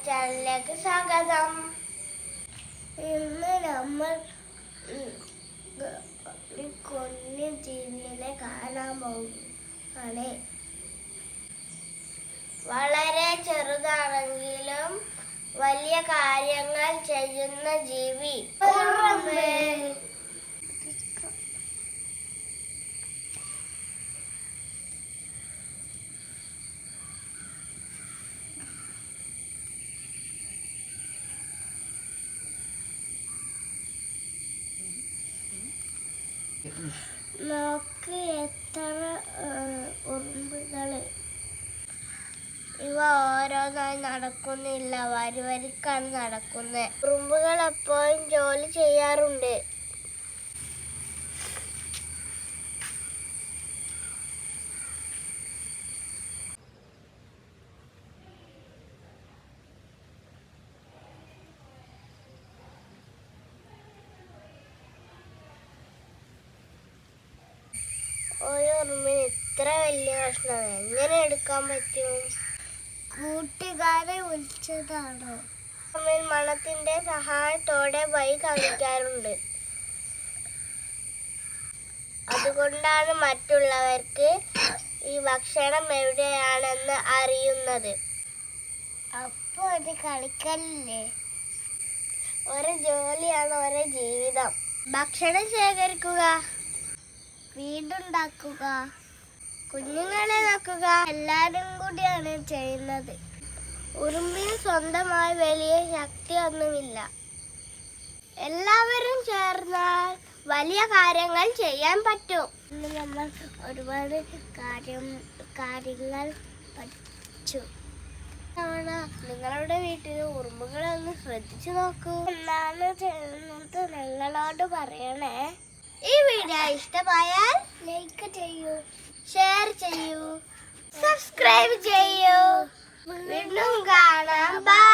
ചാനലിലേക്ക് സ്വാഗതം. ഇന്ന് നമ്മൾ കുഞ്ഞു ജീവിയെ കാണാൻ പോകുകയാണ്. വളരെ ചെറുതാണെങ്കിലും വലിയ കാര്യങ്ങൾ ചെയ്യുന്ന ജീവി ഉറുമ്പ്. നോക്ക് എത്ര ഉറുമ്പുകള്. ഇവ ഓരോന്നായി നടക്കുന്നില്ല, വരിവരിക്കാണ് നടക്കുന്നത്. ഉറുമ്പുകൾ എപ്പോഴും ജോലി ചെയ്യാറുണ്ട്. ഒരു ഉറുമ്പിന് ഇത്ര വലിയ കഷ്ണം എങ്ങനെ എടുക്കാൻ പറ്റും? കൂട്ടുകാരെ വിളിച്ചതാണോ? മണത്തിന്റെ സഹായത്തോടെ വഴി കാണിക്കാറുണ്ട്. അതുകൊണ്ടാണ് മറ്റുള്ളവർക്ക് ഈ ഭക്ഷണം എവിടെയാണെന്ന് അറിയുന്നത്. അപ്പൊ അത് കളിക്കല്ലേ? ഒരു ജോലിയാണ് ഒരു ജീവിതം. ഭക്ഷണം ശേഖരിക്കുക, വീടുണ്ടാക്കുക, കുഞ്ഞുങ്ങളെ നോക്കുക, എല്ലാവരും കൂടിയാണ് ചെയ്യുന്നത്. ഉറുമ്പിന് സ്വന്തമായി വലിയ ശക്തിയൊന്നുമില്ല. എല്ലാവരും ചേർന്നാൽ വലിയ കാര്യങ്ങൾ ചെയ്യാൻ പറ്റും. ഇന്ന് നമ്മൾ ഒരുപാട് കാര്യങ്ങൾ പഠിച്ചു. നിങ്ങളുടെ വീട്ടിൽ ഉറുമ്പുകളെ ഒന്ന് ശ്രദ്ധിച്ചു നോക്കൂ. എന്താണ് ചെയ്യുന്നത് നിങ്ങളോട് പറയണേ. ഈ വീഡിയോ ഇഷ്ടമായാൽ ലൈക്ക് ചെയ്യൂ, ഷെയർ ചെയ്യൂ, സബ്സ്ക്രൈബ് ചെയ്യൂ. വീണ്ടും കാണാം. ബൈ.